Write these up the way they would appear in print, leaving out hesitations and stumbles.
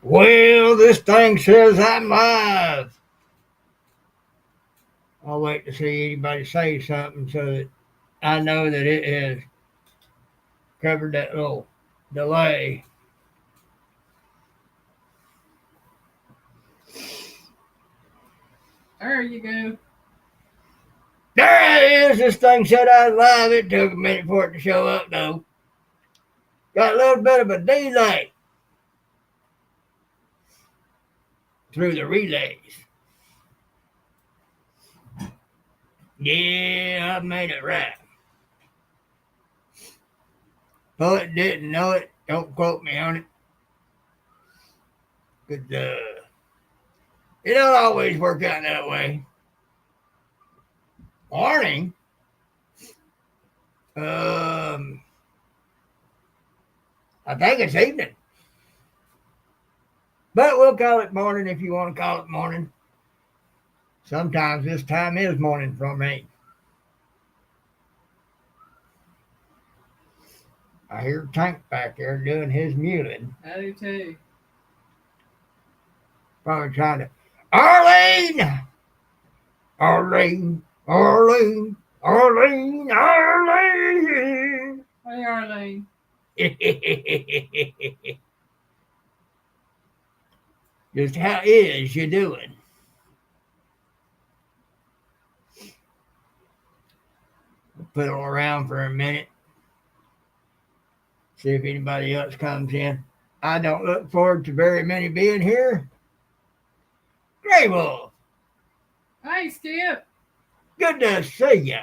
Well, this thing says I'm live. I'll wait to see anybody say something so that I know that it has covered that little delay. There you go. There it is. This thing said I was live. It took a minute for it to show up, though. Got a little bit of a delay through the relays. Yeah, I made it right. Poet didn't know it. Don't quote me on it. Because it don't always work out that way. Morning. Um, I think it's evening. But we'll call it morning if you want to call it morning. Sometimes this time is morning for me. I hear Tank back there doing his mewing. I do too. Probably trying to. Arlene! Arlene! Arlene! Arlene! Arlene! Hey, Arlene. Just how is you doing? We'll fiddle around for a minute. See if anybody else comes in. I don't look forward to very many being here. Grey Wolf, Hey, Skip. good to see ya.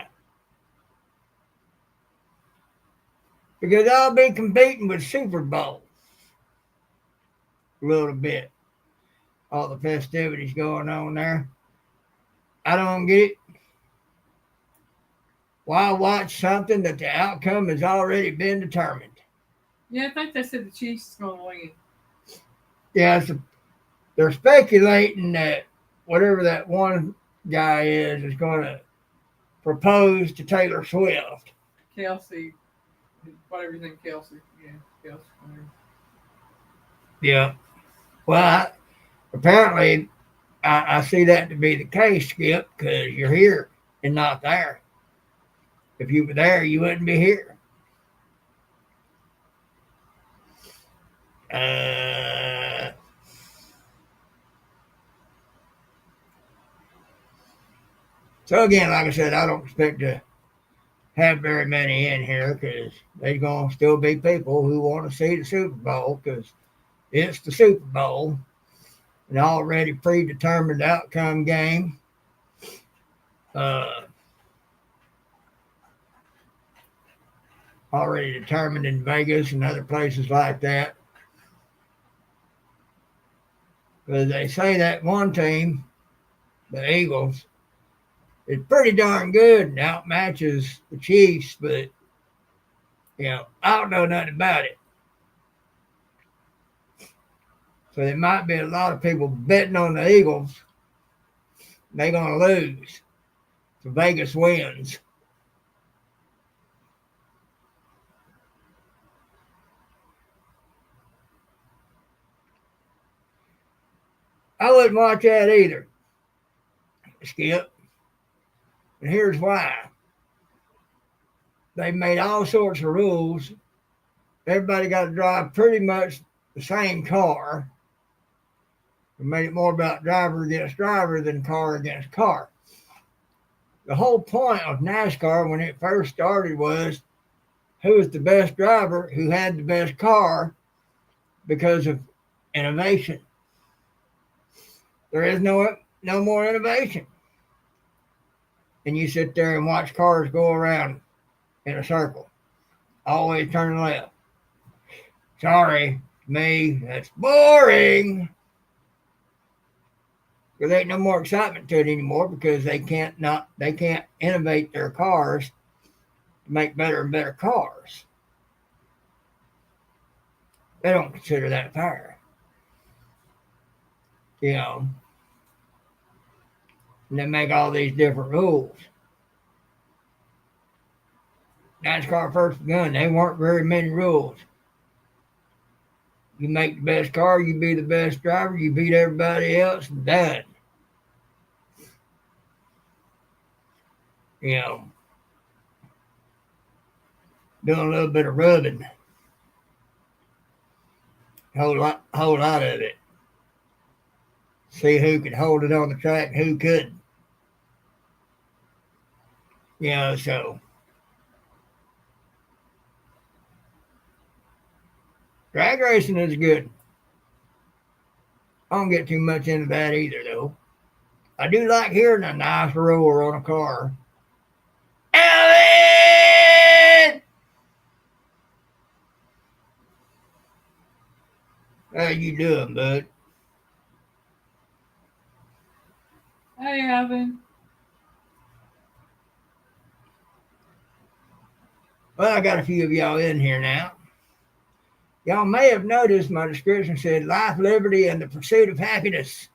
Because I'll be competing with Super Bowl a little bit. All the festivities going on there. I don't get it. Why watch something that the outcome has already been determined? Yeah, I think they said the Chiefs is going to win. Yeah, they're speculating that whatever that one guy is going to propose to Taylor Swift. Kelsey. Whatever you think, Kelsey. Yeah, Kelsey. Whatever. Yeah. Well, apparently, I see that to be the case, Skip, because you're here and not there. If you were there, you wouldn't be here. So again, like I said, I don't expect to have very many in here because there's going to still be people who want to see the Super Bowl because it's the Super Bowl, an already predetermined outcome game. Uh, Already determined in Vegas and other places like that. Because they say that one team, the Eagles, is pretty darn good and outmatches the Chiefs, but I don't know nothing about it. So there might be a lot of people betting on the Eagles. They're going to lose. So Vegas wins. I wouldn't watch that either, Skip. And here's why. They made all sorts of rules. Everybody got to drive pretty much the same car. It made it more about driver against driver than car against car. The whole point of NASCAR when it first started was who was the best driver, who had the best car because of innovation. There is no more innovation. And you sit there and watch cars go around in a circle, always turning left. Sorry, me, that's boring. Because there ain't no more excitement to it anymore because they can't innovate their cars to make better and better cars. They don't consider that fair. And they make all these different rules. NASCAR first begun, there weren't very many rules. You make the best car, you be the best driver, you beat everybody else, and done. You know, doing a little bit of rubbing. Whole lot of it. See who could hold it on the track and who couldn't. You know, so drag racing is good. I don't get too much into that either, though. I do like hearing a nice roar on a car. Alan! How you doing, bud? Hey, Evan. Well, I got a few of y'all in here now. Y'all may have noticed my description said life, liberty, and the pursuit of happiness.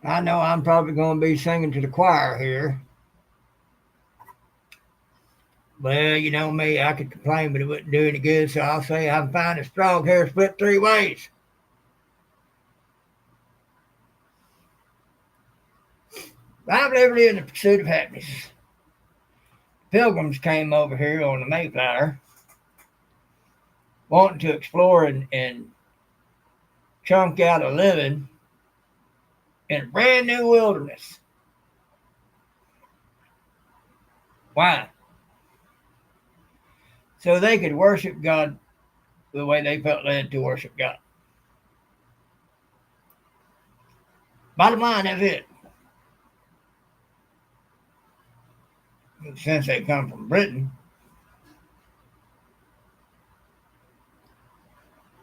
I know I'm probably going to be singing to the choir here. Well, you know me, I could complain, but it wouldn't do any good, so I'll say I'm fine as frog hair split 3 ways. Life, liberty, and the pursuit of happiness. Pilgrims came over here on the Mayflower wanting to explore and chunk out a living in a brand new wilderness. Why? So they could worship God the way they felt led to worship God. Bottom line, that's it. Since they come from Britain,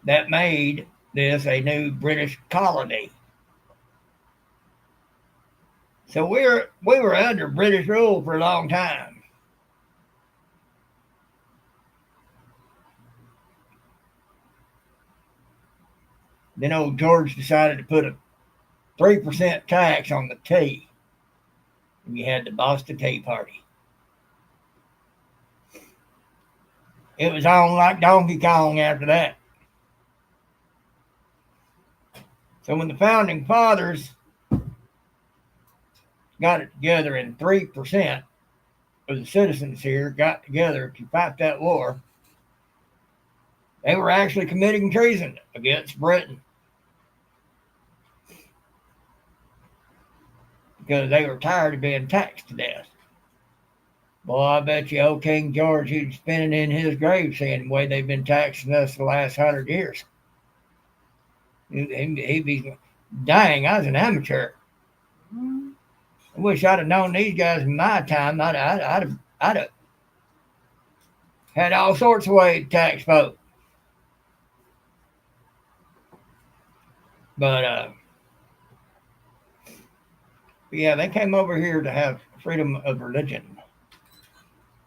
that made this a new British colony. So we were under British rule for a long time. Then old George decided to put a 3% tax on the tea. And you had the Boston Tea Party. It was on like Donkey Kong after that. So when the founding fathers got it together and 3% of the citizens here got together to fight that war, they were actually committing treason against Britain. Because they were tired of being taxed to death. Boy, I bet you old King George, he'd spinning in his grave seeing the way they've been taxing us the last 100 years. He'd be, dang, I was an amateur. I wish I'd have known these guys in my time. I'd have had all sorts of ways to tax folks. But yeah, they came over here to have freedom of religion,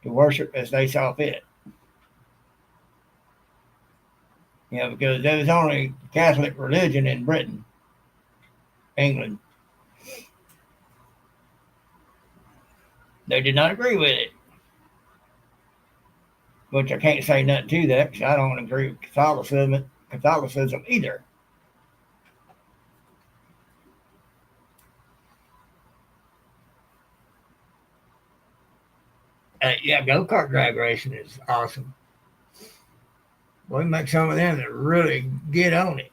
to worship as they saw fit. You know, because there was only Catholic religion in Britain, England. They did not agree with it. Which I can't say nothing to that because I don't agree with Catholicism either. Yeah, go-kart drag racing is awesome. We make some of them that really get on it.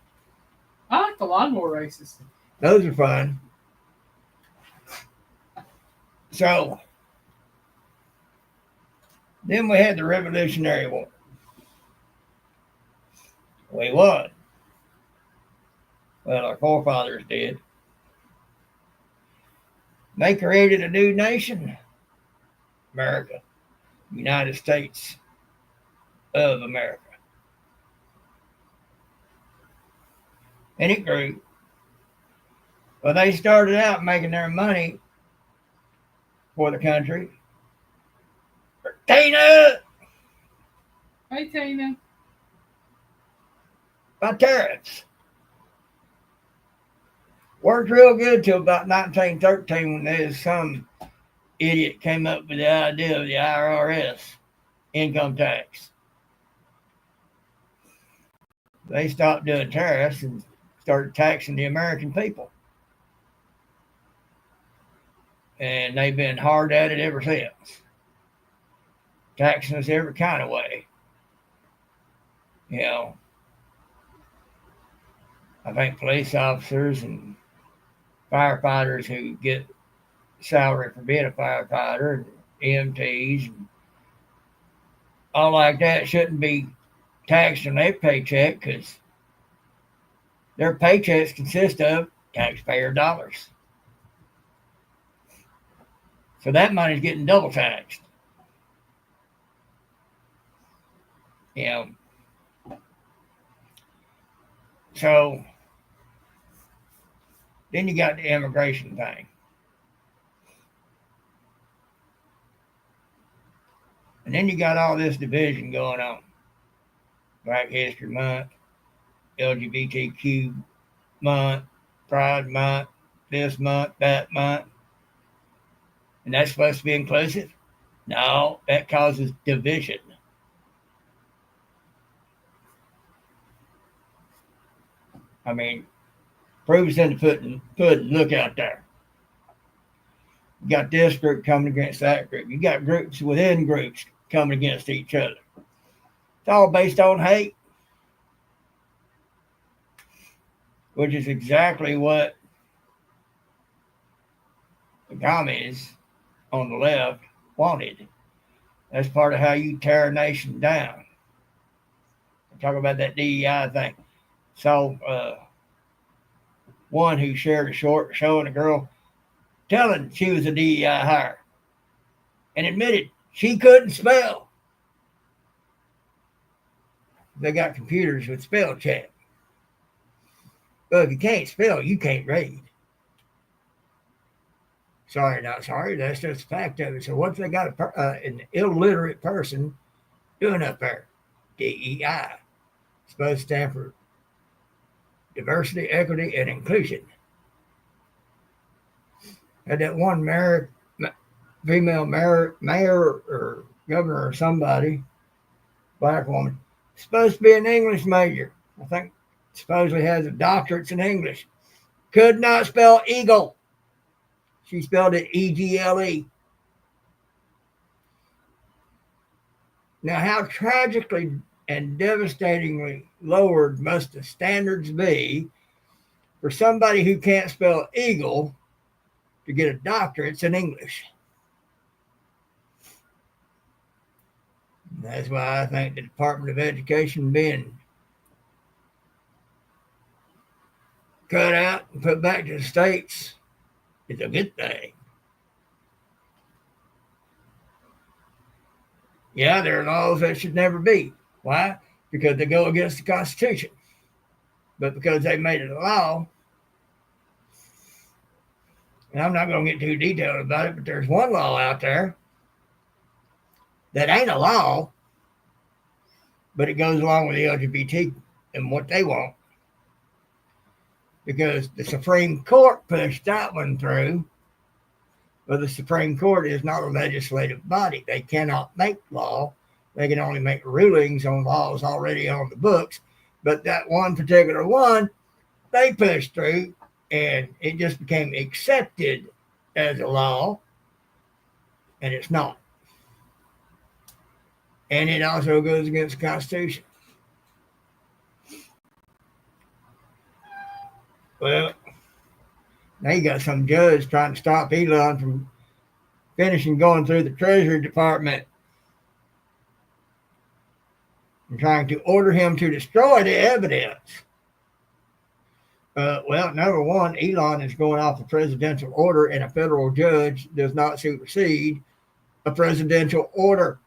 I like the lawnmower races. Those are fun. So, then we had the Revolutionary War. We won. Well, our forefathers did. They created a new nation, America, United States of America. And it grew. Well, they started out making their money for the country. Tina! Hey, Tina. By tariffs. Worked real good till about 1913 when there's some idiot came up with the idea of the IRS. income tax. They stopped doing tariffs and started taxing the American people. And they've been hard at it ever since, taxing us every kind of way. You know, I think police officers and firefighters who get salary for being a firefighter, and EMTs, and all like that shouldn't be taxed on their paycheck because their paychecks consist of taxpayer dollars. So that money's getting double taxed. You know, so then you got the immigration thing. And then you got all this division going on. Black History Month, LGBTQ month, Pride Month, this month, that month. And that's supposed to be inclusive? No, that causes division. I mean, proof is in the pudding. Look out there. You got this group coming against that group. You got groups within groups coming against each other. It's all based on hate, which is exactly what the commies on the left wanted. That's part of how you tear a nation down. Talk about that DEI thing. So, one who shared a short showing a girl telling she was a DEI hire and admitted she couldn't spell. They got computers with spell check. Well, if you can't spell, you can't read. Sorry, not sorry. That's just a fact of it. So what's they got an illiterate person doing up there? DEI. It's supposed to stand for diversity, equity, and inclusion. Had that one female mayor or governor or somebody, black woman, supposed to be an English major. I think supposedly has a doctorate in English. Could not spell eagle. She spelled it EGLE. Now, how tragically and devastatingly lowered must the standards be for somebody who can't spell eagle to get a doctorate in English? That's why I think the Department of Education being cut out and put back to the states is a good thing. Yeah, there are laws that should never be. Why? Because they go against the Constitution. But because they made it a law, and I'm not going to get too detailed about it, but there's one law out there that ain't a law, but it goes along with the LGBT and what they want. Because the Supreme Court pushed that one through, but the Supreme Court is not a legislative body. They cannot make law. They can only make rulings on laws already on the books. But that one particular one, they pushed through, and it just became accepted as a law, and it's not. And it also goes against the Constitution. Well, now you got some judge trying to stop Elon from finishing going through the Treasury Department and trying to order him to destroy the evidence. Well, number one, Elon is going off a presidential order, and a federal judge does not supersede a presidential order.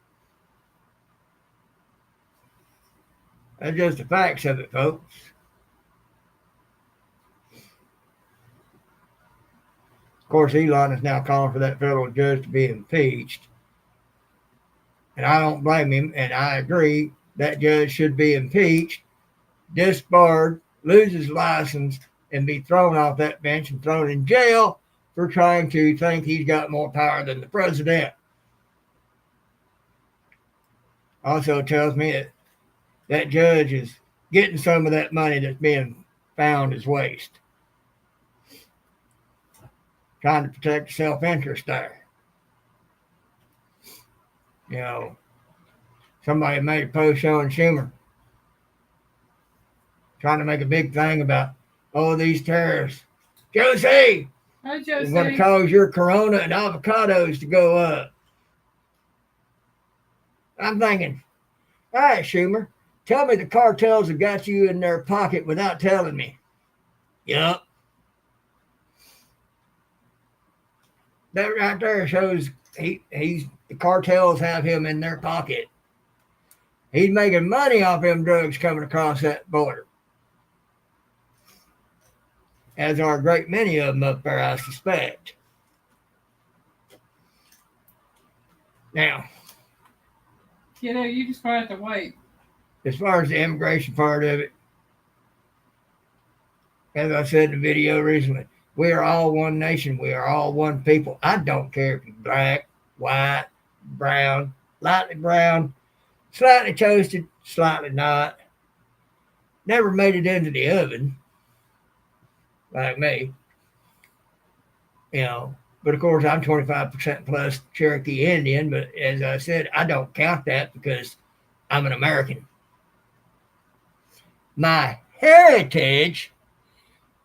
That's just the facts of it, folks. Of course, Elon is now calling for that federal judge to be impeached. And I don't blame him, and I agree that judge should be impeached, disbarred, lose his license, and be thrown off that bench and thrown in jail for trying to think he's got more power than the president. Also tells me that that judge is getting some of that money that's being found as waste, trying to protect self-interest there. You know, somebody made a post showing Schumer trying to make a big thing about, oh, these tariffs. Josie, Hi, it's going to Josie. cause your Corona and avocados to go up. I'm thinking, all right, Schumer, tell me the cartels have got you in their pocket without telling me. Yup. That right there shows he's the cartels have him in their pocket. He's making money off them drugs coming across that border. As are a great many of them up there, I suspect. Now, You just gonna have to wait. as far as the immigration part of it, as I said in the video recently, we are all one nation. We are all one people. I don't care if you're black, white, brown, slightly toasted, slightly not. Never made it into the oven, like me, you know. But of course, I'm 25% plus Cherokee Indian. But as I said, I don't count that because I'm an American. My heritage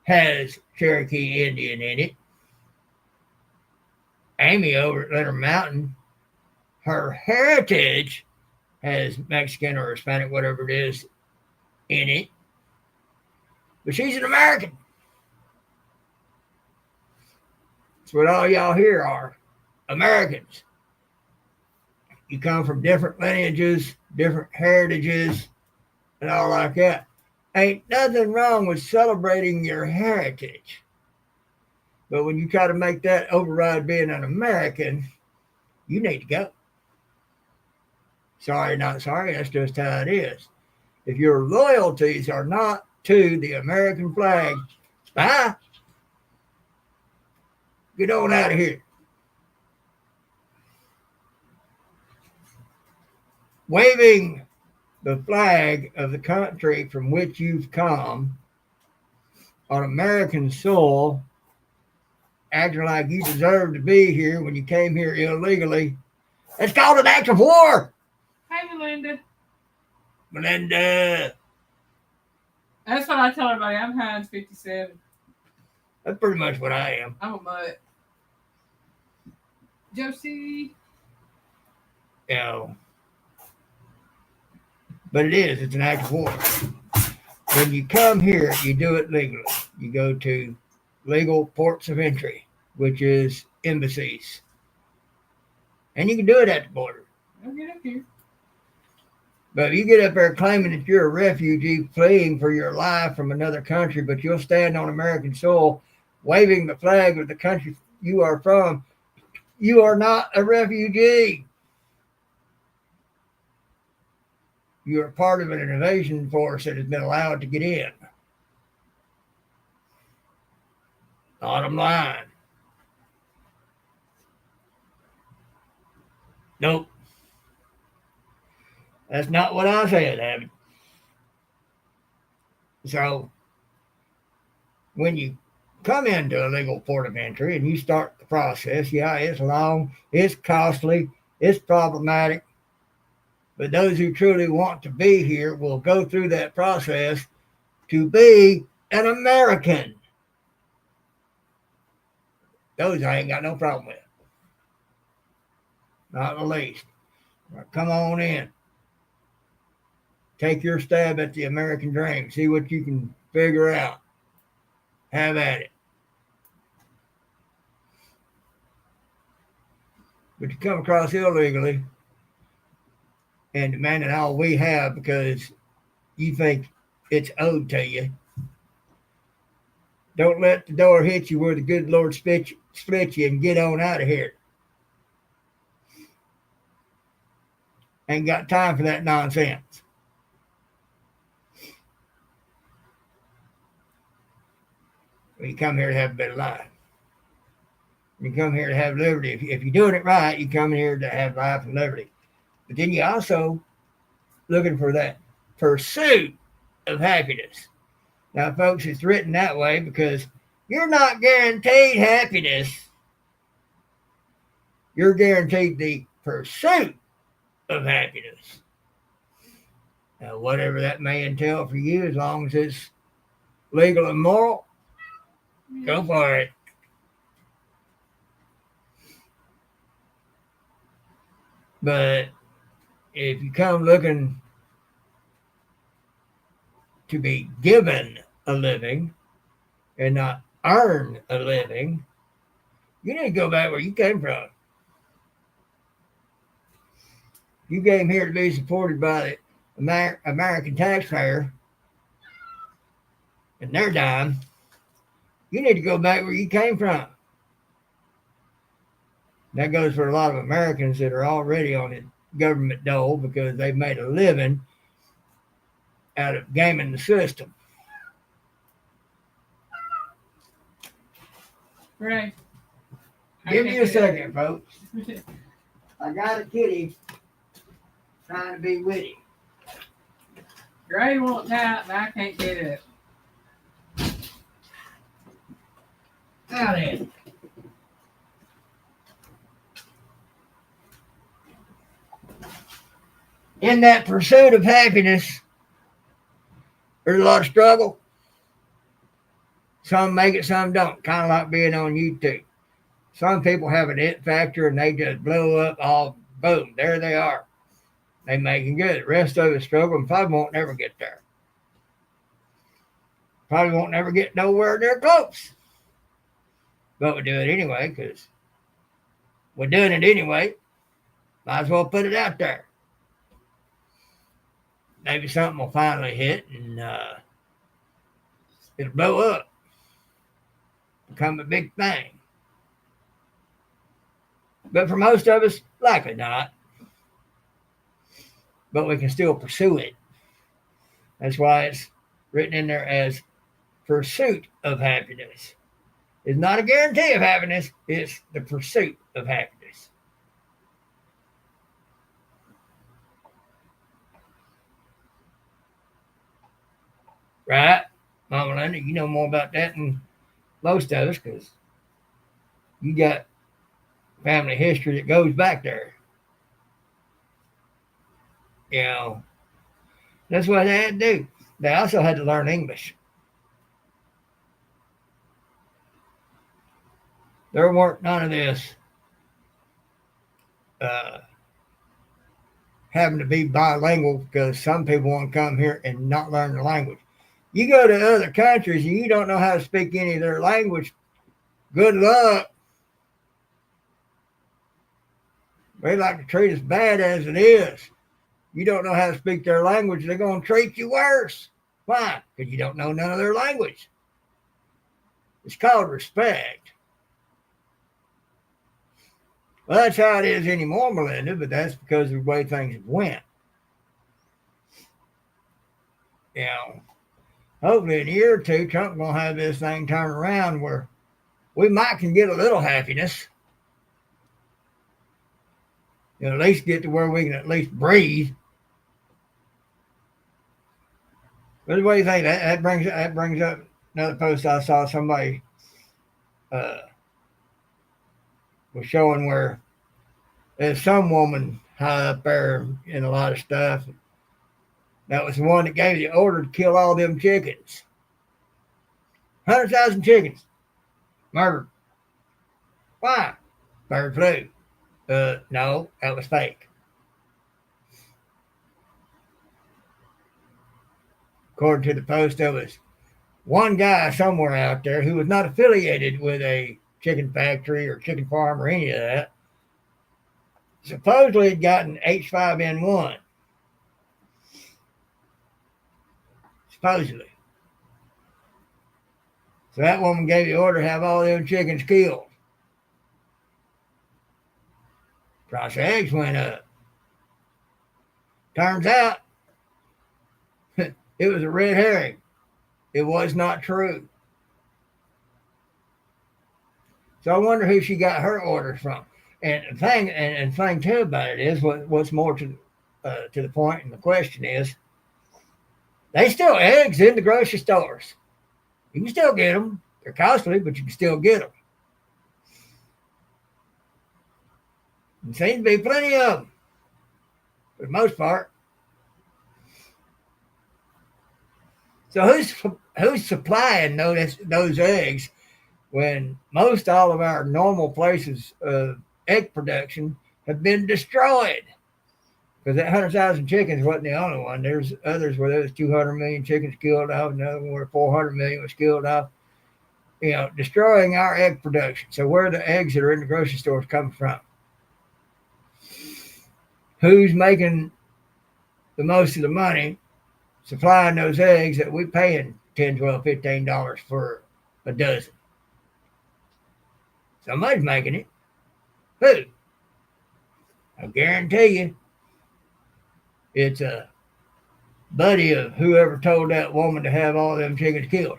has Cherokee Indian in it. Amy over at Leonard Mountain, her heritage has Mexican or Hispanic, whatever it is, in it. But she's an American. That's what all y'all here are, Americans. You come from different lineages, different heritages, and all like that. Ain't nothing wrong with celebrating your heritage. But when you try to make that override being an American, you need to go. Sorry, not sorry, that's just how it is. If your loyalties are not to the American flag, bye. Get on out of here. Waving the flag of the country from which you've come on American soil, acting like you deserve to be here when you came here illegally, it's called an act of war. Hi, Melinda. Melinda. That's what I tell everybody. I'm Heinz 57. That's pretty much what I am. I'm a mutt. Josie. You know, but it's an act of war. When you come here, you do it legally. You go to legal ports of entry, which is embassies. And you can do it at the border. I'll get up here. But if you get up there claiming that you're a refugee fleeing for your life from another country, but you'll stand on American soil waving the flag of the country you are from, you are not a refugee. You are part of an invasion force that has been allowed to get in. Bottom line. Nope. That's not what I said, Abby. So, when you come into a legal port of entry and you start the process, yeah, it's long, it's costly, it's problematic. But those who truly want to be here will go through that process to be an American. Those I ain't got no problem with. Not the least. Come on in. Take your stab at the American dream. See what you can figure out. Have at it. But you come across illegally and demanding all we have because you think it's owed to you. Don't let the door hit you where the good Lord split you and get on out of here. Ain't got time for that nonsense. You come here to have a better life. You come here to have liberty. If you're doing it right, you come here to have life and liberty. But then you also looking for that pursuit of happiness. Now, folks, it's written that way because you're not guaranteed happiness. You're guaranteed the pursuit of happiness. Now, whatever that may entail for you, as long as it's legal and moral, go for it. But if you come looking to be given a living and not earn a living, you need to go back where you came from. You came here to be supported by the American taxpayer and their dime. You need to go back where you came from. That goes for a lot of Americans that are already on the government dole because they've made a living out of gaming the system. Right. Give me a second, folks. I got a kitty trying to be witty. Gray won't tap, and I can't get it. Now then. In that pursuit of happiness, there's a lot of struggle. Some make it, some don't. Kind of like being on YouTube. Some people have an it factor and they just blow up all, boom, there they are. They making good. The rest of us struggle and probably won't never get there. Probably won't never get nowhere near close. But we do it anyway because we're doing it anyway. Might as well put it out there. Maybe something will finally hit and it'll blow up. Become a big thing. But for most of us, likely not. But we can still pursue it. That's why it's written in there as pursuit of happiness. It's not a guarantee of happiness, it's the pursuit of happiness. Right? Mama Linda, you know more about that than most of us because you got family history that goes back there. You know, that's what they had to do. They also had to learn English. There weren't none of this having to be bilingual because some people want to come here and not learn the language. You go to other countries and you don't know how to speak any of their language, good luck. They like to treat us bad as it is. You don't know how to speak their language, they're going to treat you worse. Why? Because you don't know none of their language. It's called respect. Well, that's how it is anymore, Melinda, but that's because of the way things went. You know, hopefully in a year or two, Trump's going to have this thing turned around where we might can get a little happiness. You know, at least get to where we can at least breathe. But what do you think? That brings up another post I saw. Somebody was showing where there's some woman high up there in a lot of stuff. That was the one that gave the order to kill all them chickens. 100,000 chickens murdered. Why? Bird flu. No, that was fake. According to the post, there was one guy somewhere out there who was not affiliated with a chicken factory or chicken farm or any of that. Supposedly had gotten H5N1. Supposedly. So that woman gave the order to have all them chickens killed. Price of eggs went up. Turns out it was a red herring. It was not true. So I wonder who she got her orders from. And the thing too about it is what's more to to the point, and the question is, they still eggs in the grocery stores. You can still get them. They're costly, but you can still get them. There seems to be plenty of them, for the most part. So who's supplying those eggs when most all of our normal places of egg production have been destroyed? Because that 100,000 chickens wasn't the only one. There's others where there was 200 million chickens killed off, another one where 400 million was killed off. Destroying our egg production. So where are the eggs that are in the grocery stores coming from? Who's making the most of the money supplying those eggs that we paying $10, $12, $15 for a dozen? Somebody's making it. Who? I guarantee you it's a buddy of whoever told that woman to have all them chickens killed.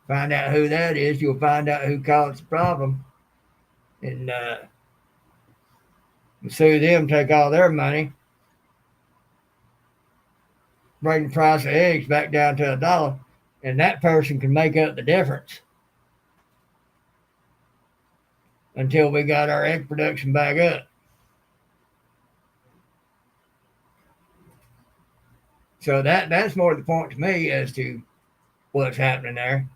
Find out who that is, you'll find out who caused the problem, and sue them, take all their money, bring the price of eggs back down to $1, and that person can make up the difference until we got our egg production back up. So that's more the point to me as to what's happening there.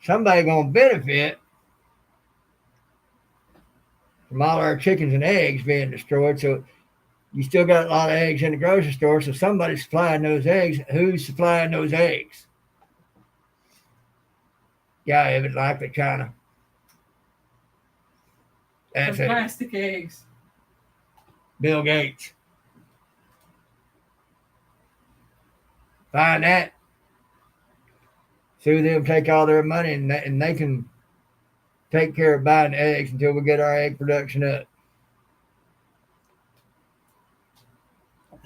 Somebody gonna benefit from all our chickens and eggs being destroyed. So you still got a lot of eggs in the grocery store. So somebody's supplying those eggs. Who's supplying those eggs? Yeah, it was likely China. That's it. Plastic eggs. Bill Gates. Find that. Sue them, take all their money, and they can take care of buying eggs until we get our egg production up.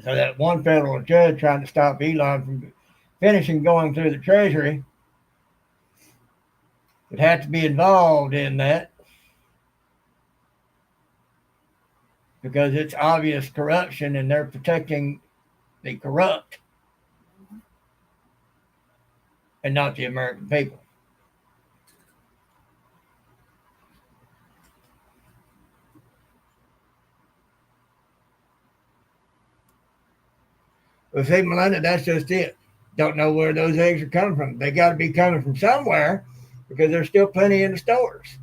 So that one federal judge trying to stop Elon from finishing going through the Treasury would have to be involved in that because it's obvious corruption and they're protecting the corrupt and not the American people. Well, see, Melinda, that's just it. Don't know where those eggs are coming from. They got to be coming from somewhere because there's still plenty in the stores.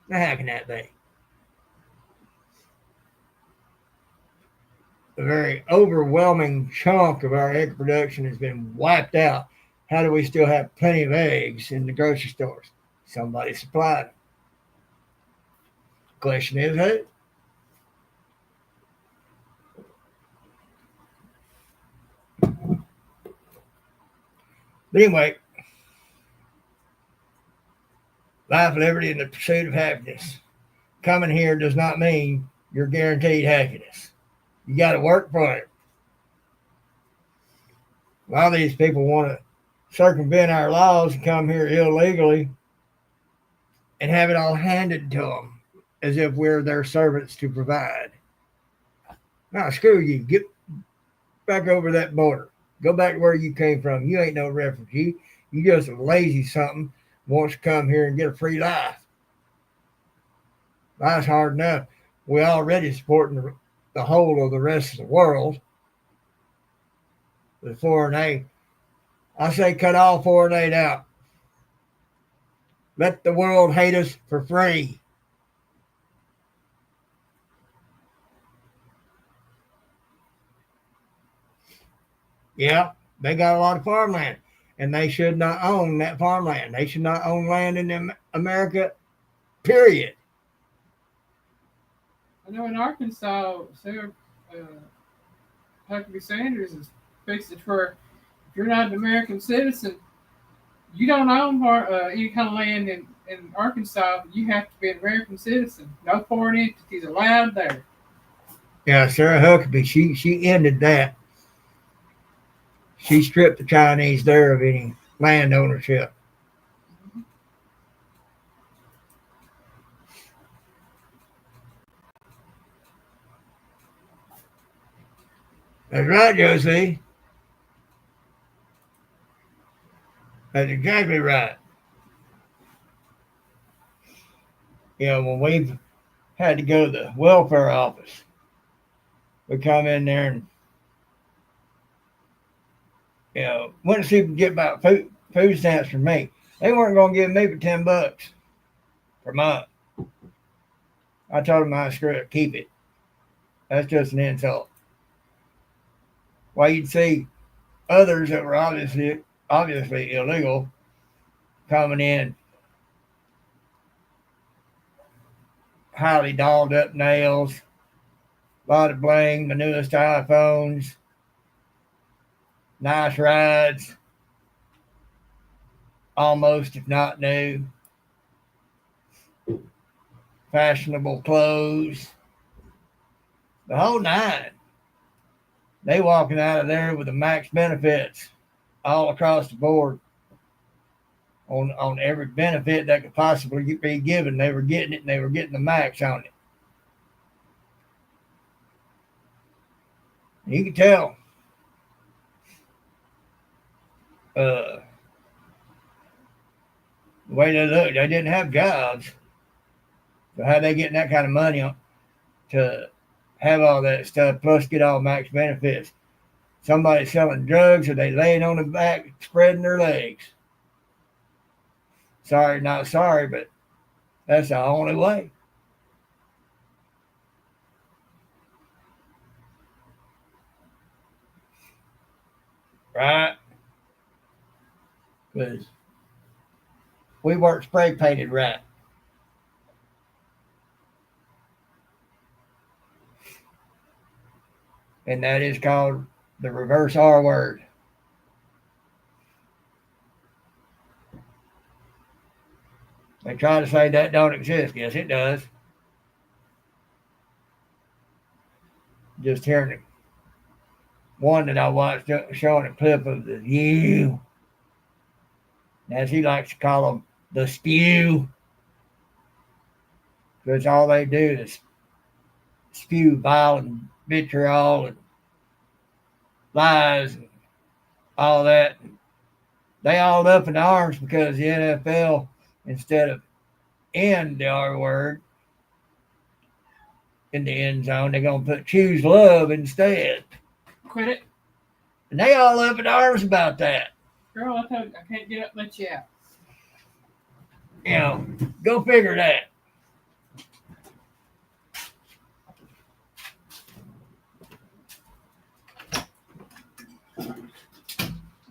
Now, how can that be? A very overwhelming chunk of our egg production has been wiped out. How do we still have plenty of eggs in the grocery stores? Somebody supplied them. Question is who? But anyway, life, liberty, and the pursuit of happiness. Coming here does not mean you're guaranteed happiness. You got to work for it. A lot of these people want to circumvent our laws and come here illegally and have it all handed to them as if we're their servants to provide. Now, screw you. Get back over that border. Go back to where you came from. You ain't no refugee. You just a lazy something wants to come here and get a free life. Life's hard enough. We're already supporting the whole of the rest of the world. The foreign aid. I say cut all foreign aid out. Let the world hate us for free. Yeah, they got a lot of farmland, and they should not own that farmland. They should not own land in America, period. I know in Arkansas, Sarah Huckabee Sanders has fixed it where if you're not an American citizen, you don't own any kind of land in Arkansas. You have to be an American citizen. No foreign entities allowed there. Yeah, Sarah Huckabee, she ended that. She stripped the Chinese there of any land ownership. That's right, Josie. That's exactly right. When we've had to go to the welfare office, we come in there and went to see if we could get about food stamps for me. They weren't going to give me but $10 per month. I told them I screw it, keep it. That's just an insult. Well, you'd see others that were obviously illegal coming in, highly dolled up nails, a lot of bling, the newest iPhones, nice rides, almost if not new, fashionable clothes, the whole nine. They walking out of there with the max benefits all across the board on every benefit that could possibly be given. They were getting it, and they were getting the max on it. You can tell the way they look. They didn't have jobs. So how they getting that kind of money to have all that stuff, plus get all max benefits? Somebody selling drugs, or they laying on the back spreading their legs? Sorry, not sorry, but that's the only way. Right? Because we weren't spray painted right. And that is called the reverse R word. They try to say that don't exist. Yes, it does. Just hearing one that I watched showing a clip of the View, as he likes to call them, the spew, because all they do is spew vile and vitriol and lies and all that. They all up in arms because the NFL, instead of end the R word in the end zone, they're going to put choose love instead. Quit it. And they all up in arms about that. Girl, I told you, I can't get up and let you out. Go figure that.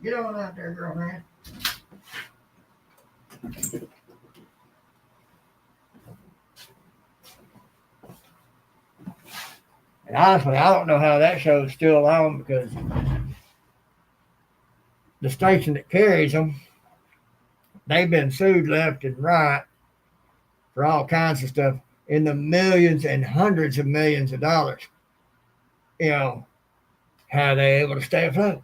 Get on out there, girlfriend. And honestly, I don't know how that show is still on, because the station that carries them, they've been sued left and right for all kinds of stuff in the millions and hundreds of millions of dollars. How are they able to stay afloat?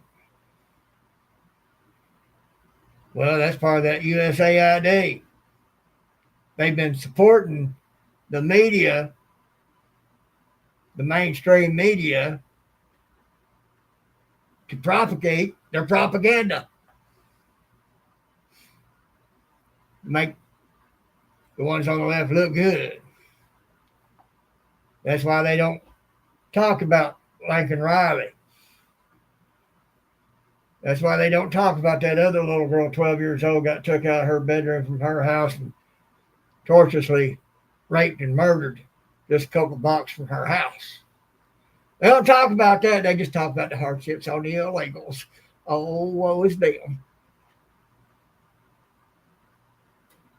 Well, that's part of that USAID. They've been supporting the media, the mainstream media, to propagate their propaganda, make the ones on the left look good. That's why they don't talk about Lincoln Riley. That's why they don't talk about that other little girl, 12 years old, got took out of her bedroom from her house and tortuously raped and murdered just a couple blocks from her house. They don't talk about that. They just talk about the hardships on the illegals. Oh, woe is them.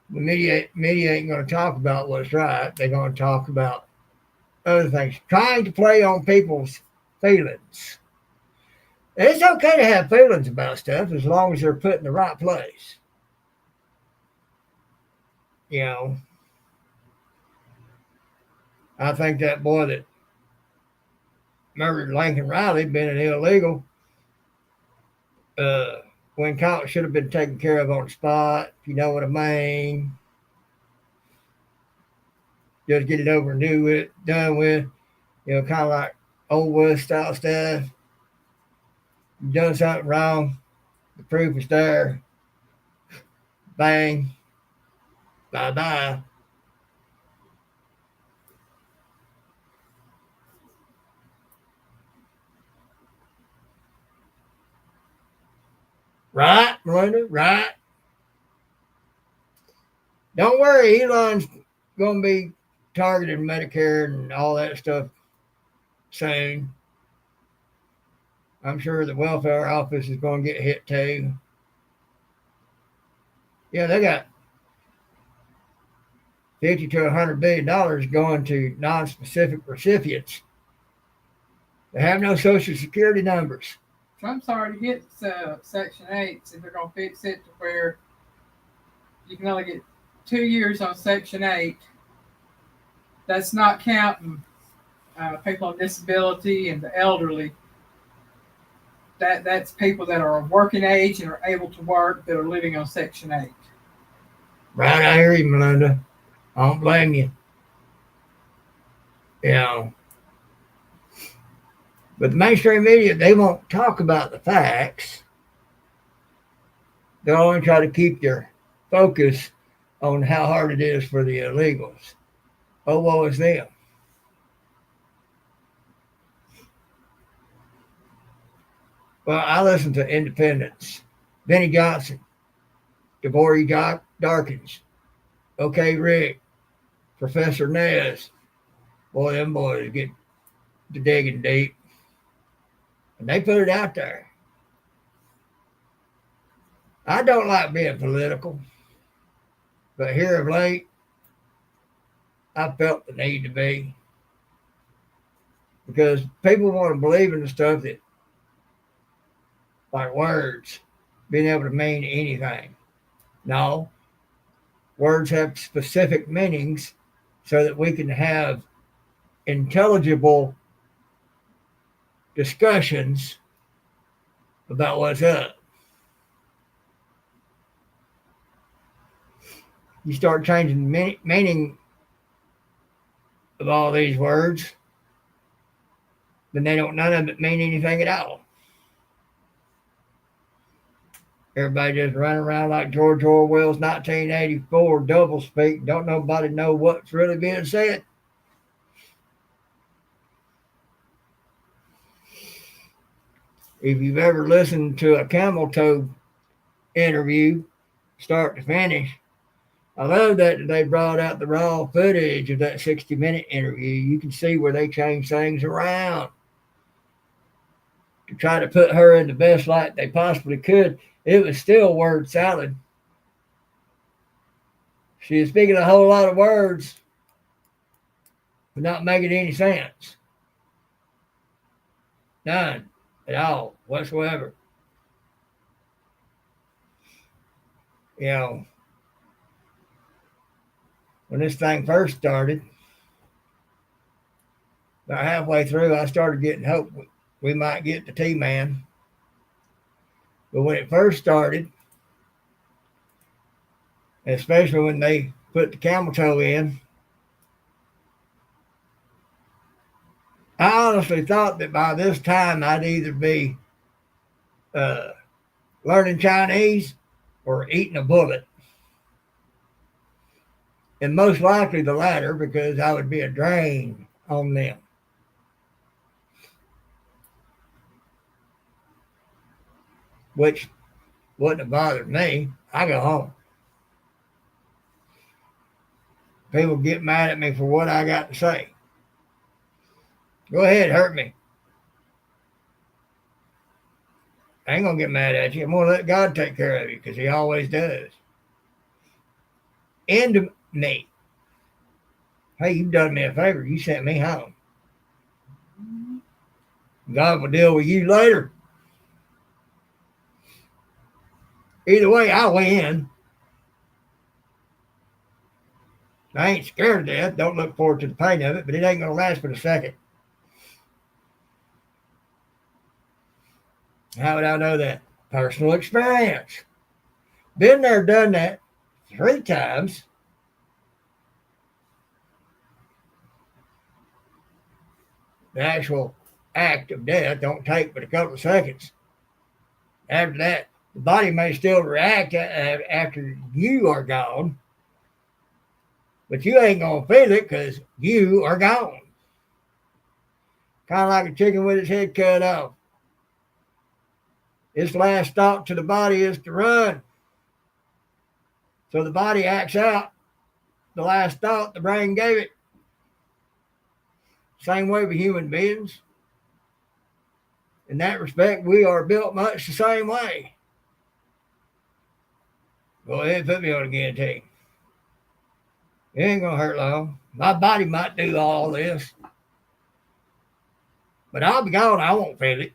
The media ain't going to talk about what's right. They're going to talk about other things, trying to play on people's feelings. It's okay to have feelings about stuff as long as they're put in the right place. I think that boy that murdered Lincoln Riley, being an illegal, when caught should have been taken care of on the spot, if you know what I mean. Just get it over and do it, done with. Kind of like old West style stuff. You've done something wrong, the proof is there. Bang, bye bye. Right, Melinda? Right. Don't worry, Elon's going to be targeting Medicare and all that stuff soon. I'm sure the welfare office is going to get hit too. Yeah, they got 50 to $100 billion going to non-specific recipients. They have no social security numbers. Trump's already hit Section 8, so they're going to fix it to where you can only get 2 years on Section 8. That's not counting people on disability and the elderly. That's people that are of working age and are able to work that are living on Section 8. Right, I hear you, Melinda. I don't blame you. But the mainstream media, they won't talk about the facts. They'll only try to keep their focus on how hard it is for the illegals. Oh, woe is them. Well, I listen to Independence, Benny Johnson, Devory Darkins, OK Rick, Professor Nez. Boy, them boys get to digging deep. And they put it out there. I don't like being political, but here of late, I felt the need to be. Because people want to believe in the stuff that, like words, being able to mean anything. No, words have specific meanings so that we can have intelligible discussions about what's up. You start changing the meaning of all these words, then none of it mean anything at all. Everybody just running around like George Orwell's 1984 doublespeak. Don't nobody know what's really being said. If you've ever listened to a camel toe interview, start to finish, I love that they brought out the raw footage of that 60-minute interview. You can see where they changed things around to try to put her in the best light they possibly could. It was still word salad. She was speaking a whole lot of words, but not making any sense. None at all whatsoever. When this thing first started, about halfway through, I started getting hope we might get the T-Man. But when it first started, especially when they put the camel toe in, I honestly thought that by this time I'd either be learning Chinese or eating a bullet. And most likely the latter, because I would be a drain on them. Which wouldn't have bothered me. I go home. People get mad at me for what I got to say. Go ahead, hurt me. I ain't going to get mad at you. I'm going to let God take care of you because he always does. End me. Hey, you've done me a favor. You sent me home. God will deal with you later. Either way, I win. I ain't scared of death. Don't look forward to the pain of it, but it ain't going to last but a second. How would I know that? Personal experience. Been there, done that 3 times. The actual act of death don't take but a couple of seconds. After that, the body may still react after you are gone, but you ain't going to feel it because you are gone. Kind of like a chicken with its head cut off. Its last thought to the body is to run. So the body acts out the last thought the brain gave it. Same way with human beings. In that respect, we are built much the same way. Go ahead, put me on a guillotine. It ain't going to hurt long. My body might do all this, but I'll be gone. I won't feel it.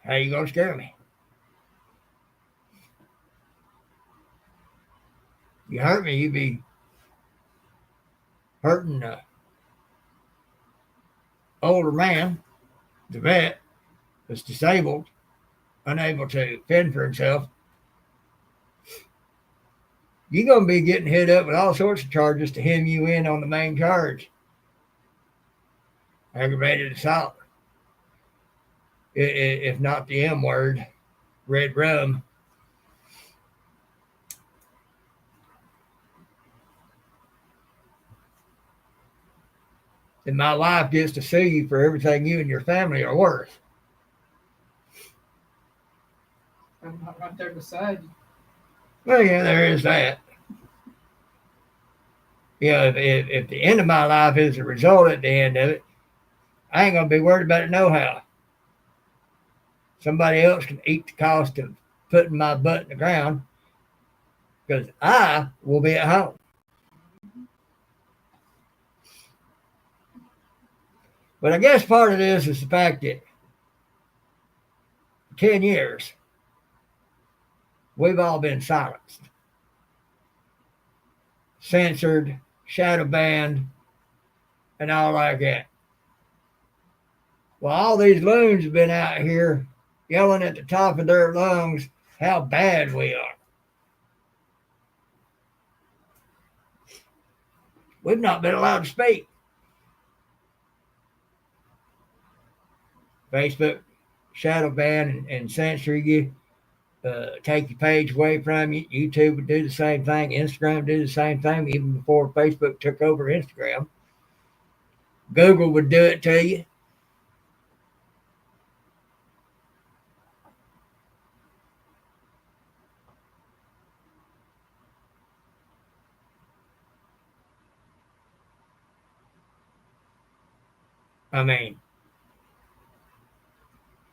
How you going to scare me? You hurt me, you be hurting an older man, the vet, that's disabled, unable to fend for himself. You're going to be getting hit up with all sorts of charges to hem you in on the main charge. Aggravated assault. If not the M word, red rum. And my wife gets to sue you for everything you and your family are worth. I'm not right there beside you. Well, yeah, there is that. If the end of my life is the result at the end of it, I ain't going to be worried about it no how. Somebody else can eat the cost of putting my butt in the ground because I will be at home. But I guess part of this is the fact that for 10 years, we've all been silenced, censored, shadow banned, and all like that. Well, all these loons have been out here yelling at the top of their lungs how bad we are. We've not been allowed to speak. Facebook shadow ban and censor you, take your page away from you. YouTube would do the same thing. Instagram would do the same thing, even before Facebook took over Instagram. Google would do it to you. I mean,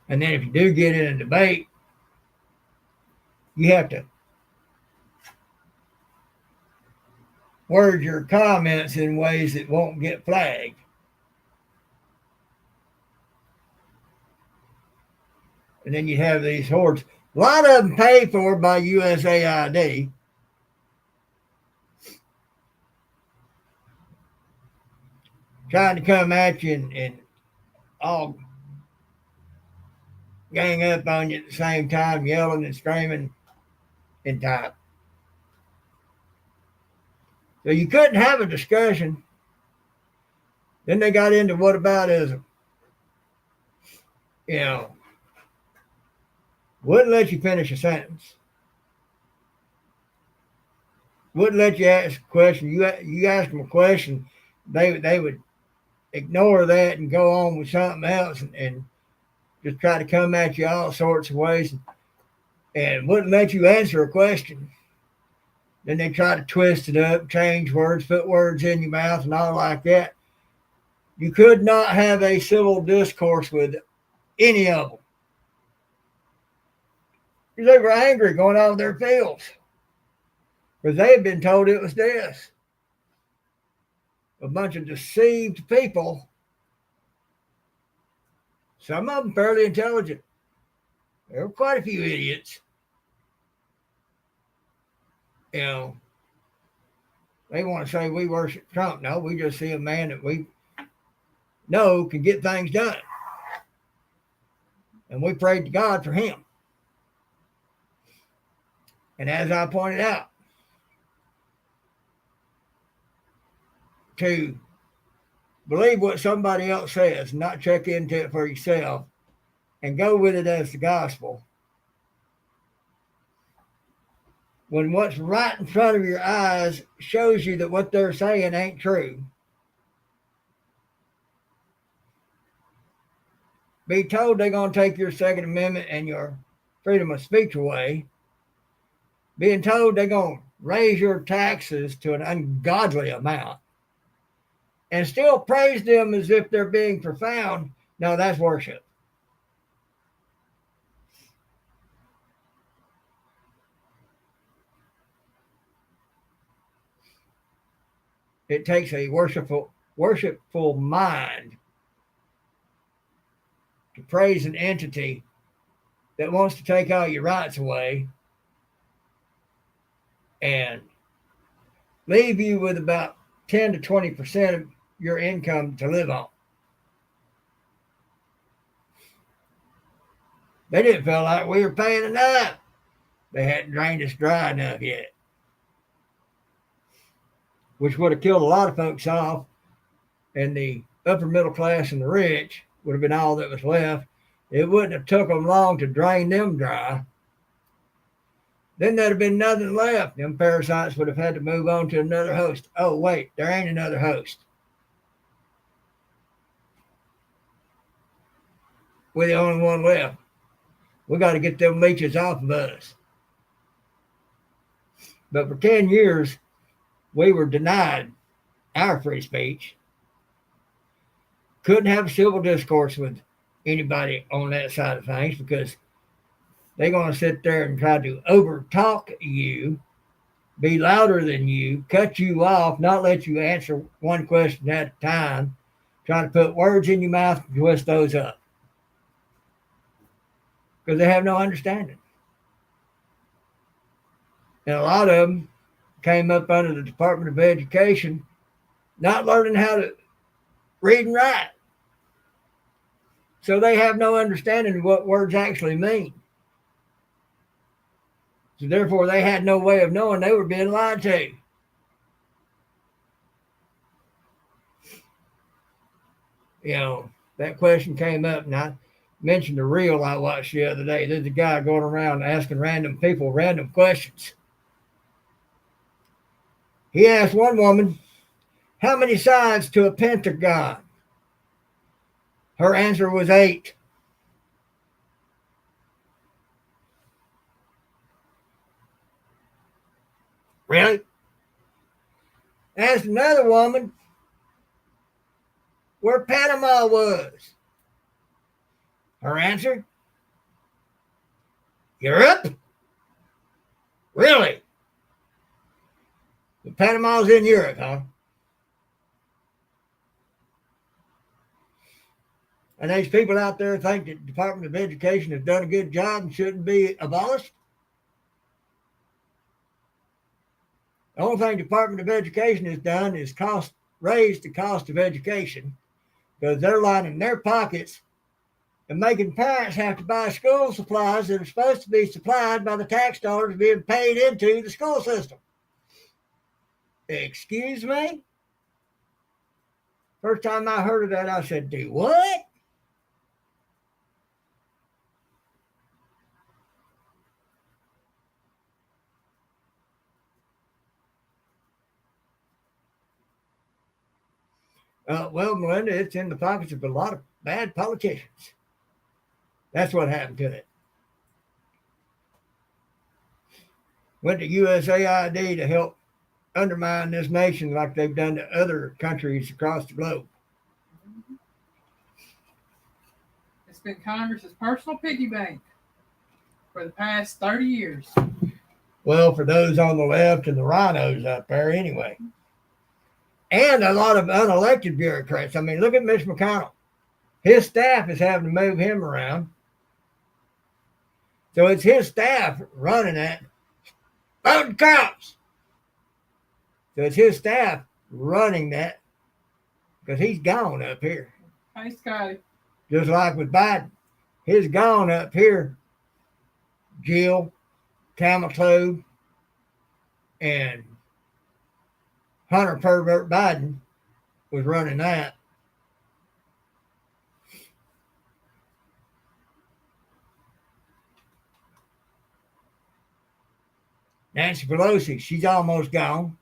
and then if you do get in a debate, you have to word your comments in ways that won't get flagged. And then you have these hordes, a lot of them paid for by USAID. Trying to come at you and all gang up on you at the same time, yelling and screaming in time. So you couldn't have a discussion. Then they got into whataboutism. Wouldn't let you finish a sentence. Wouldn't let you ask a question. You ask them a question, they would ignore that and go on with something else and just try to come at you all sorts of ways and wouldn't let you answer a question. Then they try to twist it up, change words, put words in your mouth and all like that. You could not have a civil discourse with any of them. Because they were angry going out of their fields. Because they had been told it was this. A bunch of deceived people. Some of them fairly intelligent. There were quite a few idiots. They want to say we worship Trump. No, we just see a man that we know can get things done. And we prayed to God for him. And as I pointed out, to believe what somebody else says, not check into it for yourself, and go with it as the gospel, when what's right in front of your eyes shows you that what they're saying ain't true, be told they're going to take your Second Amendment and your freedom of speech away, being told they're going to raise your taxes to an ungodly amount, and still praise them as if they're being profound, no, that's worship. It takes a worshipful mind to praise an entity that wants to take all your rights away and leave you with about 10 to 20% of your income to live on. They didn't feel like we were paying enough. They hadn't drained us dry enough yet, which would have killed a lot of folks off, and the upper middle class and the rich would have been all that was left. It wouldn't have took them long to drain them dry. Then there'd have been nothing left. Them parasites would have had to move on to another host. Oh, wait, there ain't another host. We're the only one left. We got to get them leeches off of us. But for 10 years, we were denied our free speech. Couldn't have a civil discourse with anybody on that side of things because they're going to sit there and try to overtalk you, be louder than you, cut you off, not let you answer one question at a time, try to put words in your mouth and twist those up because they have no understanding. And a lot of them came up under the Department of Education not learning how to read and write. So they have no understanding of what words actually mean. So therefore, they had no way of knowing they were being lied to. You know, that question came up, and I mentioned a reel I watched the other day. There's a guy going around asking random people random questions. He asked one woman, how many sides to a pentagon? Her answer was 8. Really? Asked another woman where Panama was. Her answer, Europe? Really? Panama's in Europe, huh? And these people out there think that the Department of Education has done a good job and shouldn't be abolished? The only thing the Department of Education has done is raise the cost of education because they're lining their pockets and making parents have to buy school supplies that are supposed to be supplied by the tax dollars being paid into the school system. Excuse me? First time I heard of that, I said, do what? Well, Melinda, it's in the pockets of a lot of bad politicians. That's what happened to it. Went to USAID to help undermine this nation like they've done to other countries across the globe. It's been Congress's personal piggy bank for the past 30 years. Well, for those on the left and the rhinos up there anyway. And a lot of unelected bureaucrats. I mean, look at Mitch McConnell. His staff is having to move him around. So it's his staff running it. Voting counts. So it's his staff running that because he's gone up here. Hey, Scotty. Just like with Biden. He's gone up here. Jill, Tamaclue, and Hunter Pervert Biden was running that. Nancy Pelosi, she's almost gone.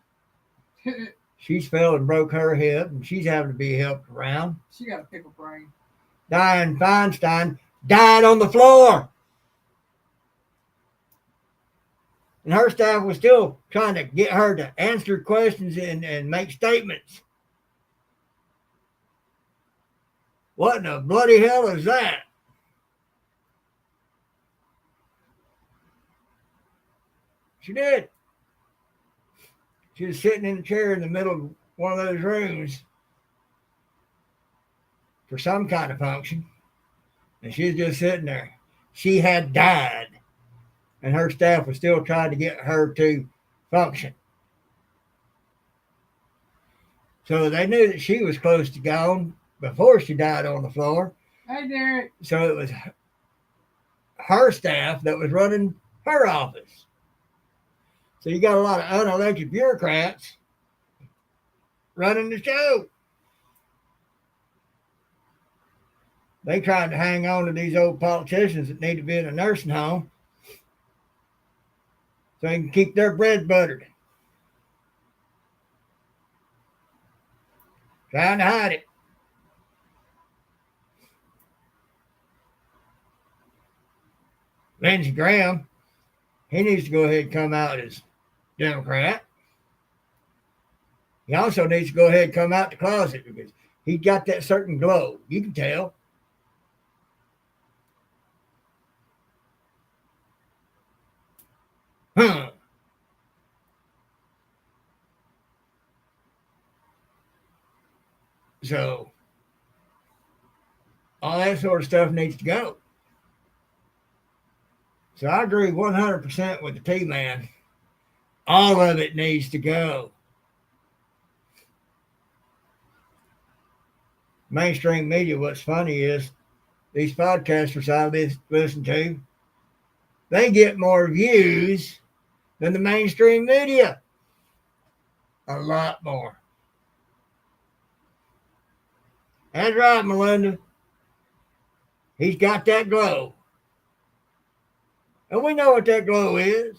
She's fell and broke her hip, and she's having to be helped around. She got a pickle brain. Dianne Feinstein died on the floor. And her staff was still trying to get her to answer questions and make statements. What in the bloody hell is that? She did. She was sitting in a chair in the middle of one of those rooms for some kind of function. And she was just sitting there. She had died. And her staff was still trying to get her to function. So they knew that she was close to gone before she died on the floor. Hey, Derek. So it was her staff that was running her office. So you got a lot of unelected bureaucrats running the show. They tried to hang on to these old politicians that need to be in a nursing home so they can keep their bread buttered. Trying to hide it. Lindsey Graham, he needs to go ahead and come out as Democrat. He also needs to go ahead and come out the closet because he got that certain glow. You can tell. Huh. So, all that sort of stuff needs to go. So, I agree 100% with the T-Man. All of it needs to go. Mainstream media, what's funny is these podcasters I listen to, they get more views than the mainstream media. A lot more. That's right, Melinda. He's got that glow. And we know what that glow is.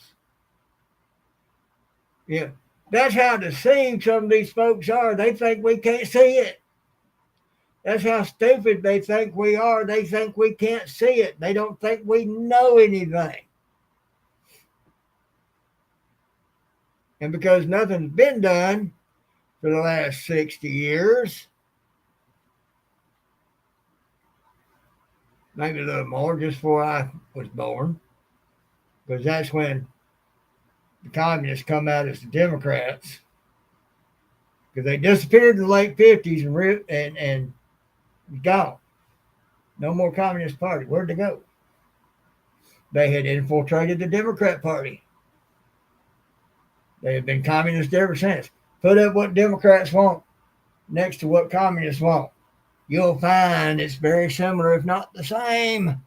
Yeah. That's how deceived some of these folks are. They think we can't see it. That's how stupid they think we are. They think we can't see it. They don't think we know anything. And because nothing's been done for the last 60 years, maybe a little more, just before I was born, because that's when the communists come out as the Democrats, because they disappeared in the late 50s and gone. No more Communist Party. Where'd they go? They had infiltrated the Democrat Party. They have been communist ever since. Put up what Democrats want next to what communists want. You'll find it's very similar, if not the same.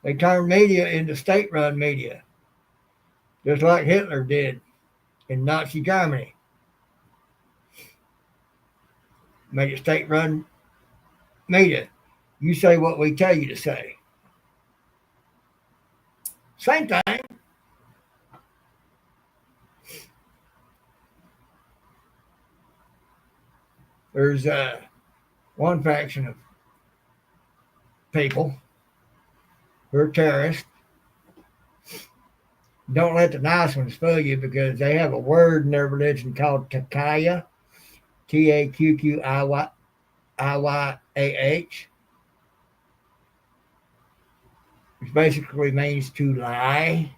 They turned media into state-run media, just like Hitler did in Nazi Germany. Made it state-run media. You say what we tell you to say. Same thing. There's one faction of people who are terrorists. Don't let the nice ones fool you because they have a word in their religion called Takaya, Taqqiyah, which basically means to lie.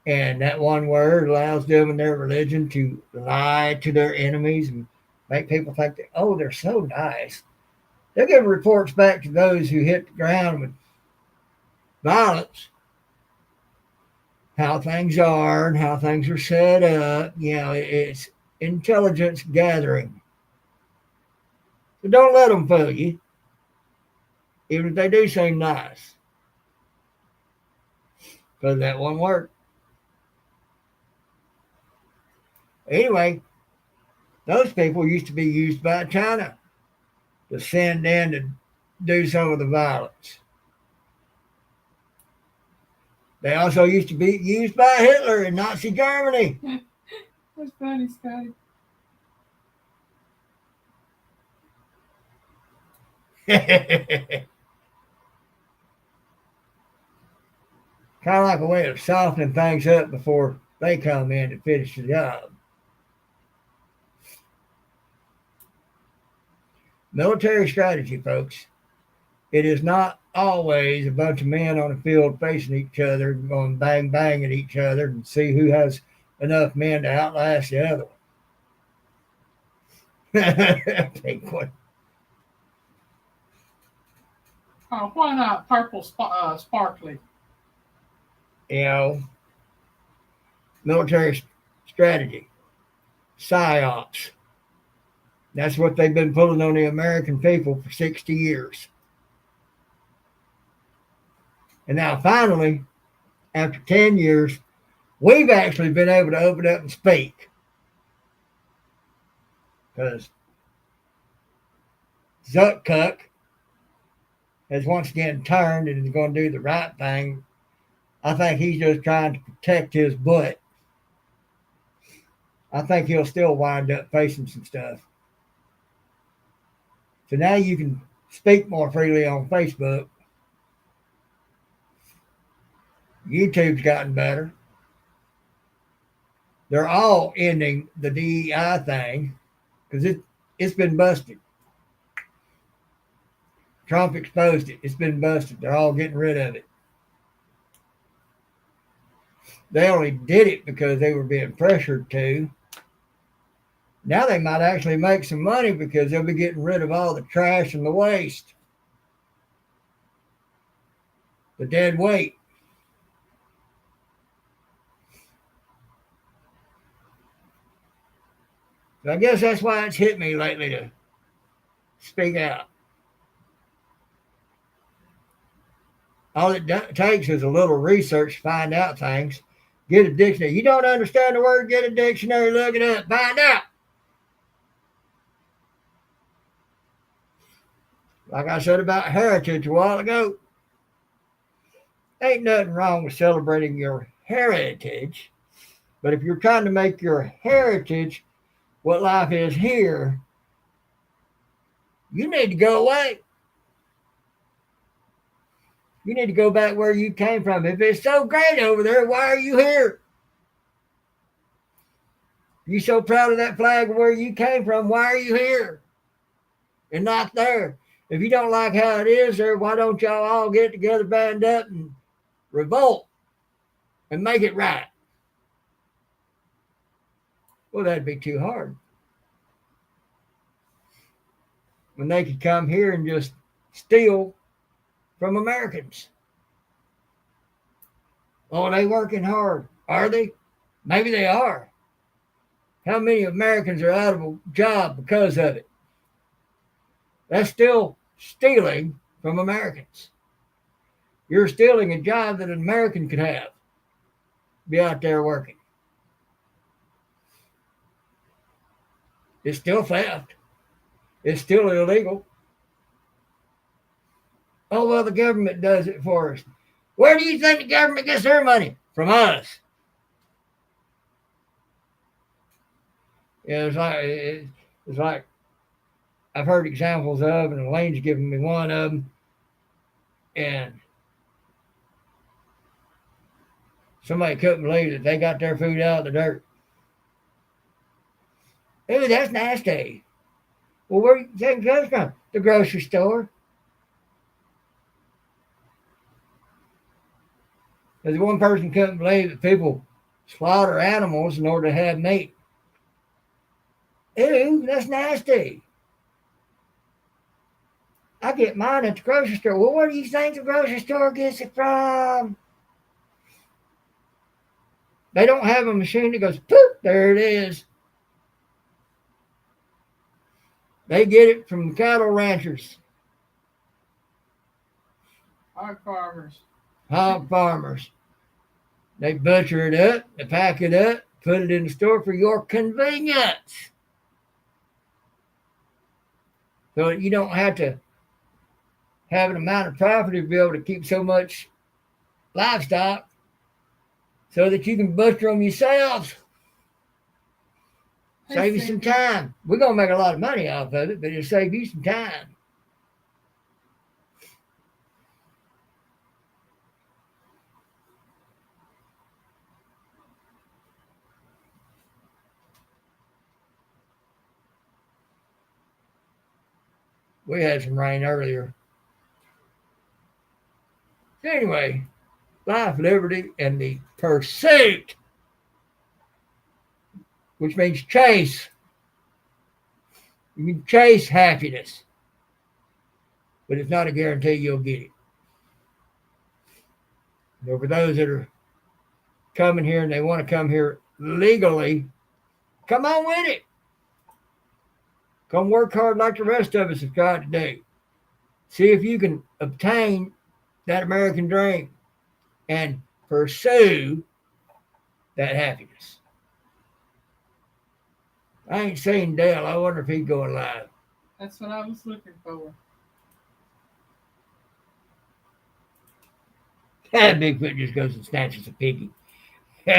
And that one word allows them in their religion to lie to their enemies and make people think that, oh, they're so nice. They'll give reports back to those who hit the ground with violence. how things are and how things are set up. You know, it's intelligence gathering. So don't let them fool you, even if they do seem nice, because that won't work. Anyway, those people used to be used by China to send in to do some of the violence. They also used to be used by Hitler in Nazi Germany. That's funny, Scotty. Kind of like a way of softening things up before they come in to finish the job. Military strategy, folks. It is not always a bunch of men on a field facing each other, going bang bang at each other and see who has enough men to outlast the other one. Big one. Why not purple sparkly? You know, military strategy, psyops. That's what they've been pulling on the American people for 60 years. And now, finally, after 10 years, we've actually been able to open up and speak. Because Zuckcuck has once again turned and is going to do the right thing. I think he's just trying to protect his butt. I think he'll still wind up facing some stuff. So now you can speak more freely on Facebook. YouTube's gotten better. They're all ending the DEI thing because it's been busted. Trump exposed it. It's been busted. They're all getting rid of it. They only did it because they were being pressured to. Now they might actually make some money because they'll be getting rid of all the trash and the waste. The dead weight. So I guess that's why it's hit me lately to speak out. All it takes is a little research to find out things. Get a dictionary. You don't understand the word, get a dictionary, look it up, find out. Like I said about heritage a while ago, ain't nothing wrong with celebrating your heritage. But if you're trying to make your heritage what life is here, you need to go away. You need to go back where you came from. If it's so great over there, why are you here? You so proud of that flag of where you came from, why are you here and not there? If you don't like how it is there, why don't y'all all get together, band up, and revolt and make it right? Well, that'd be too hard. When they could come here and just steal from Americans. Oh, they working hard. Are they? Maybe they are. How many Americans are out of a job because of it? That's still stealing from Americans. You're stealing a job that an American could have. Be out there working. It's still theft. It's still illegal. Oh, well, the government does it for us. Where do you think the government gets their money? From us. Yeah, it's like I've heard examples of, and Elaine's giving me one of them, and somebody couldn't believe that they got their food out of the dirt. Ooh, that's nasty. Well, where do you think it comes from? The grocery store. Because one person couldn't believe that people slaughter animals in order to have meat. Ew, that's nasty. I get mine at the grocery store. Well, where do you think the grocery store gets it from? They don't have a machine that goes, poof, there it is. They get it from the cattle ranchers, Hog farmers. hog farmers. They butcher it up, they pack it up, put it in the store for your convenience. So you don't have to have an amount of property to be able to keep so much livestock so that you can butcher them yourselves. Save you some time. We're going to make a lot of money off of it, but it'll save you some time. We had some rain earlier. So anyway, life, liberty, and the pursuit, which means chase. You can chase happiness, but it's not a guarantee you'll get it. So for those that are coming here and they want to come here legally, come on with it. Come work hard like the rest of us have tried to do. See if you can obtain that American dream and pursue that happiness. I ain't seen Dale. I wonder if he's going live. That's what I was looking for. Bigfoot just goes and snatches a piggy. So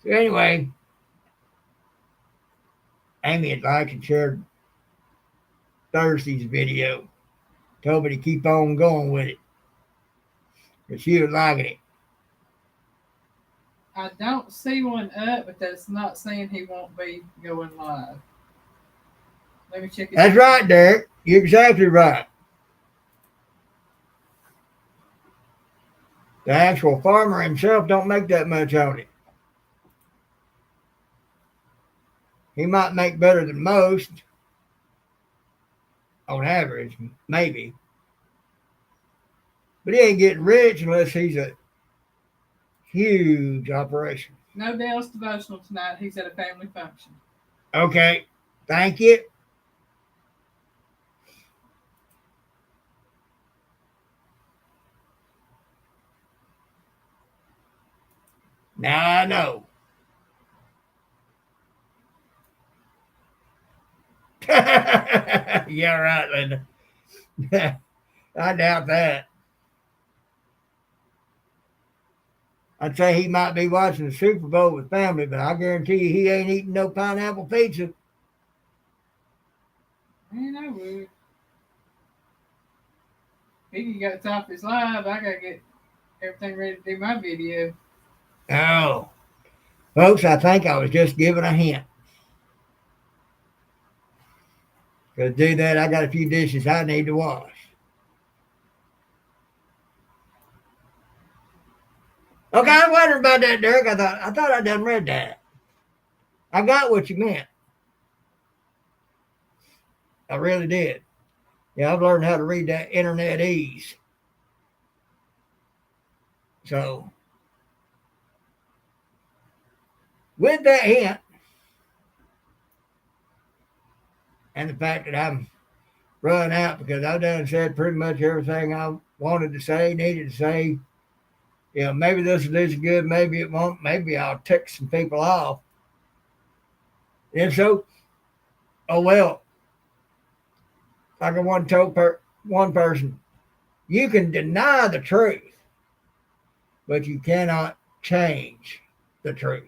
anyway, Amy had liked and shared Thursday's video. Told me to keep on going with it. But she was liking it. I don't see one up, but that's not saying he won't be going live. Let me check it out. That's right, Derek. You're exactly right. The actual farmer himself don't make that much on it. He might make better than most, on average, maybe. But he ain't getting rich unless he's a huge operation. No Dale's devotional tonight. He's at a family function. Okay, thank you. Now I know. Yeah, right, Linda. I doubt that. I'd say he might be watching the Super Bowl with family, but I guarantee you he ain't eating no pineapple pizza. Man, I would. He got to top his live. I got to get everything ready to do my video. Oh. Folks, I think I was just giving a hint. To do that, I got a few dishes I need to wash. Okay, I was wondering about that, Derek. I thought I done read that. I got what you meant. I really did. Yeah, I've learned how to read that internet ease. So, with that hint, and the fact that I'm run out because I've done said pretty much everything I wanted to say, needed to say. You know, maybe this will do some good, maybe it won't. Maybe I'll tick some people off. If so, oh well. Like I once told one person, you can deny the truth, but you cannot change the truth.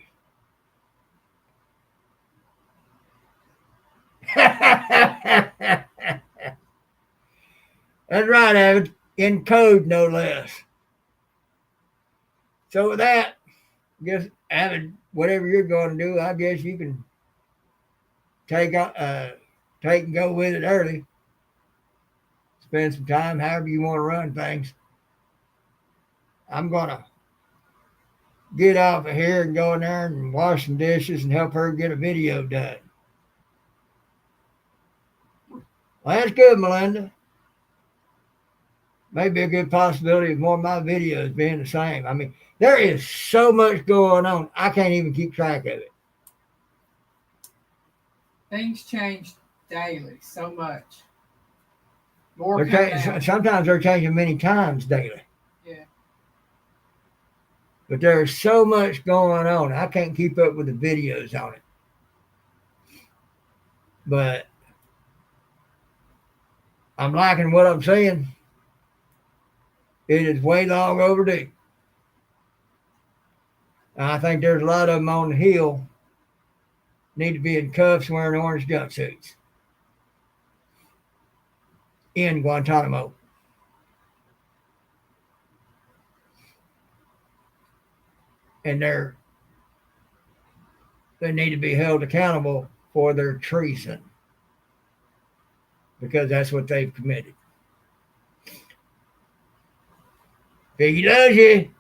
That's right, Avid. In code, no less. So with that, I guess, Avid, whatever you're going to do, I guess you can take and go with it early. Spend some time, however you want to run things. I'm going to get off of here and go in there and wash some dishes and help her get a video done. Well, that's good, Melinda. maybe a good possibility of more of my videos being the same. I mean, there is so much going on, I can't even keep track of it. Things change daily so much. More coming out. Sometimes they're changing many times daily. Yeah. But there's so much going on, I can't keep up with the videos on it. But I'm liking what I'm seeing. It is way long overdue. And I think there's a lot of them on the hill need to be in cuffs wearing orange jumpsuits in Guantanamo. And they need to be held accountable for their treason because that's what they've committed. Piggy loves you.